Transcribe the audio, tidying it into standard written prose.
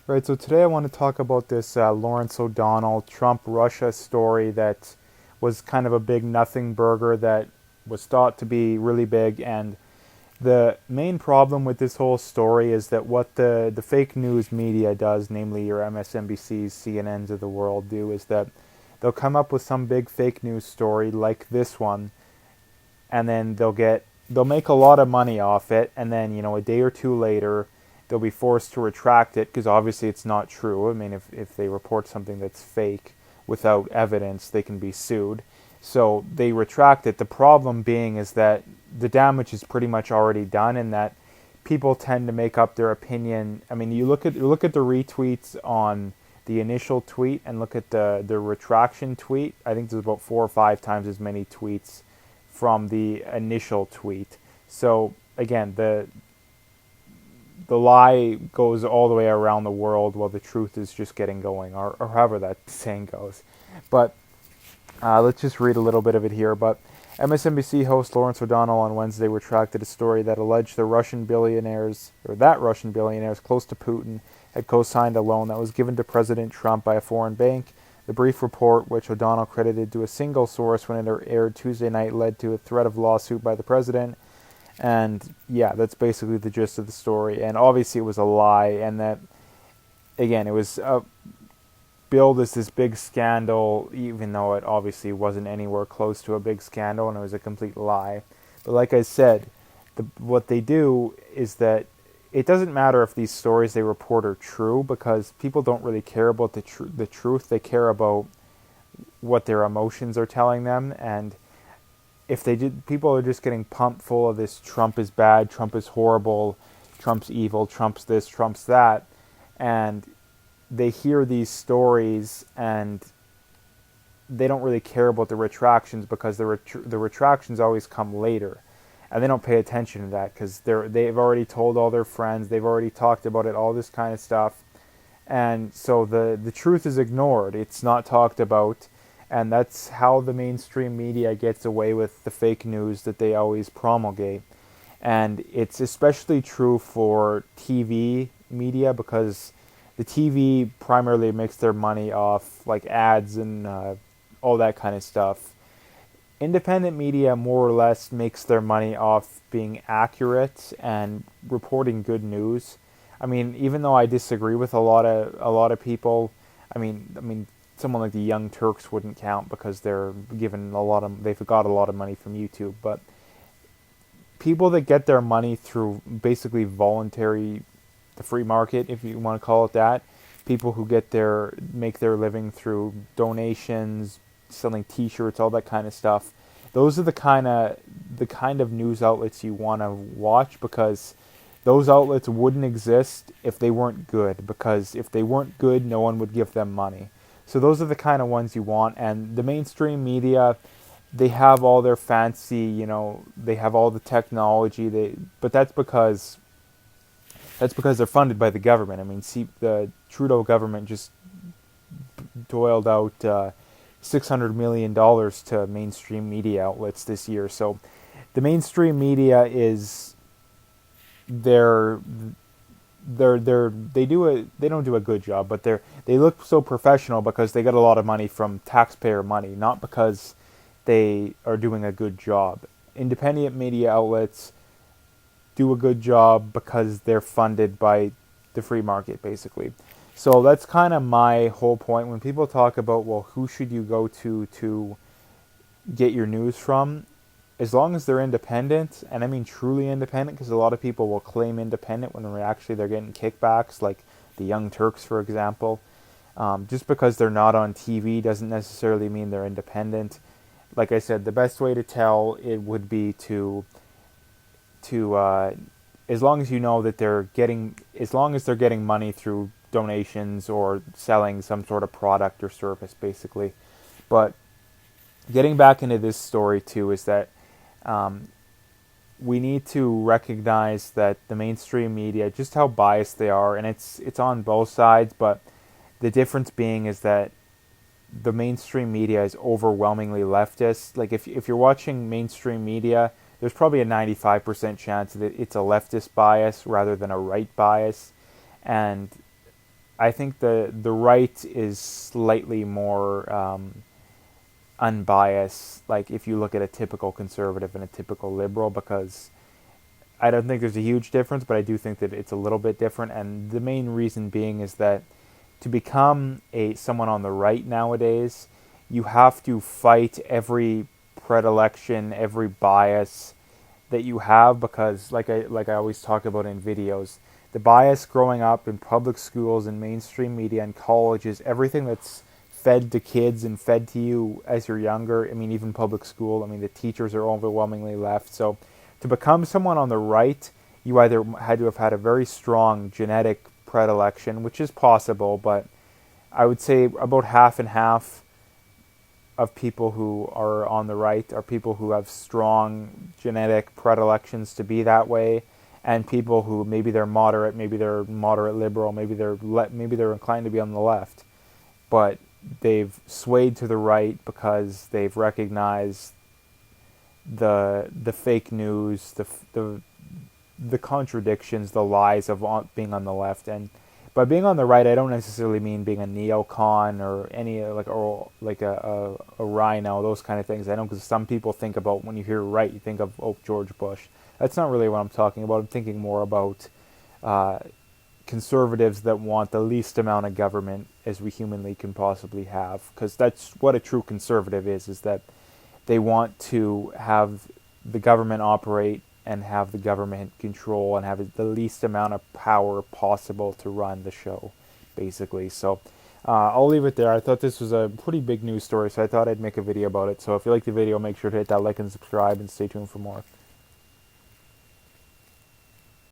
Right, so today I want to talk about this Lawrence O'Donnell Trump-Russia story that was kind of a big nothing burger that was thought to be really big. And the main problem with this whole story is that what the fake news media does, namely your MSNBCs, CNNs of the world do, is that they'll come up with some big fake news story like this one, and then they'll make a lot of money off it, and then a day or two later they'll be forced to retract it because obviously it's not true. I mean, if they report something that's fake without evidence, they can be sued. So they retract it. The problem being is that the damage is pretty much already done, and that people tend to make up their opinion. I mean, you look at the retweets on the initial tweet and look at the retraction tweet. I think there's about 4 or 5 times as many tweets from the initial tweet. So again, the lie goes all the way around the world while the truth is just getting going, or however that saying goes. But let's just read a little bit of it here. But MSNBC host Lawrence O'Donnell on Wednesday retracted a story that alleged that Russian billionaires close to Putin had co-signed a loan that was given to President Trump by a foreign bank. The brief report, which O'Donnell credited to a single source when it aired Tuesday night, led to a threat of lawsuit by the president. And yeah, that's basically the gist of the story. And obviously it was a lie, and that, again, it was billed as this big scandal, even though it obviously wasn't anywhere close to a big scandal, and it was a complete lie. But like I said, what they do is that it doesn't matter if these stories they report are true, because people don't really care about the truth. They care about what their emotions are telling them. And if people are just getting pumped full of this Trump is bad, Trump is horrible, Trump's evil, Trump's this, Trump's that, and they hear these stories and they don't really care about the retractions, because the retractions always come later, and they don't pay attention to that because they've already told all their friends, they've already talked about it, all this kind of stuff, and so the truth is ignored. It's not talked about. And that's how the mainstream media gets away with the fake news that they always promulgate. And it's especially true for TV media, because the TV primarily makes their money off like ads and all that kind of stuff. Independent media more or less makes their money off being accurate and reporting good news. I mean, even though I disagree with a lot of people, I mean someone like the Young Turks wouldn't count because they've got a lot of money from YouTube. But people that get their money through basically the free market, if you want to call it that, people who make their living through donations, selling T-shirts, all that kind of stuff, those are the kind of news outlets you want to watch, because those outlets wouldn't exist if they weren't good, because if they weren't good, no one would give them money. So those are the kind of ones you want. And the mainstream media, they have all their fancy, they have all the technology, but that's because they're funded by the government. I mean, see, the Trudeau government just doiled out $600 million to mainstream media outlets this year. So the mainstream media they don't do a good job, but they look so professional because they get a lot of money from taxpayer money, not because they are doing a good job. Independent media outlets do a good job because they're funded by the free market, basically. So that's kind of my whole point. When people talk about, well, who should you go to get your news from? As long as they're independent, and I mean truly independent, because a lot of people will claim independent when they're getting kickbacks, like the Young Turks, for example. Just because they're not on TV doesn't necessarily mean they're independent. Like I said, the best way to tell it would be to as long as you know that as long as they're getting money through donations or selling some sort of product or service, basically. But getting back into this story too is that we need to recognize that the mainstream media, just how biased they are, and it's on both sides, but the difference being is that the mainstream media is overwhelmingly leftist. Like if you're watching mainstream media, there's probably a 95% chance that it's a leftist bias rather than a right bias. And I think the right is slightly more unbiased. Like if you look at a typical conservative and a typical liberal, because I don't think there's a huge difference, but I do think that it's a little bit different. And the main reason being is that to become someone on the right nowadays, you have to fight every predilection, every bias that you have, because like I always talk about in videos, the bias growing up in public schools and mainstream media and colleges, everything that's fed to kids and fed to you as you're younger. I mean, even public school. I mean, the teachers are overwhelmingly left. So to become someone on the right, you either had to have had a very strong genetic predilection, which is possible, but I would say about half and half of people who are on the right are people who have strong genetic predilections to be that way, and people who maybe they're moderate liberal, maybe they're inclined to be on the left, but they've swayed to the right because they've recognized the fake news, the contradictions, the lies of being on the left. And by being on the right, I don't necessarily mean being a neocon or any like a rhino, those kind of things. I know, because some people think about, when you hear right, you think of George Bush. That's not really what I'm talking about. I'm thinking more about conservatives that want the least amount of government as we humanly can possibly have, because that's what a true conservative is that they want to have the government operate and have the government control and have the least amount of power possible to run the show, basically. So I'll leave it there. I thought this was a pretty big news story, so I thought I'd make a video about it. So if you like the video, make sure to hit that like and subscribe, and stay tuned for more.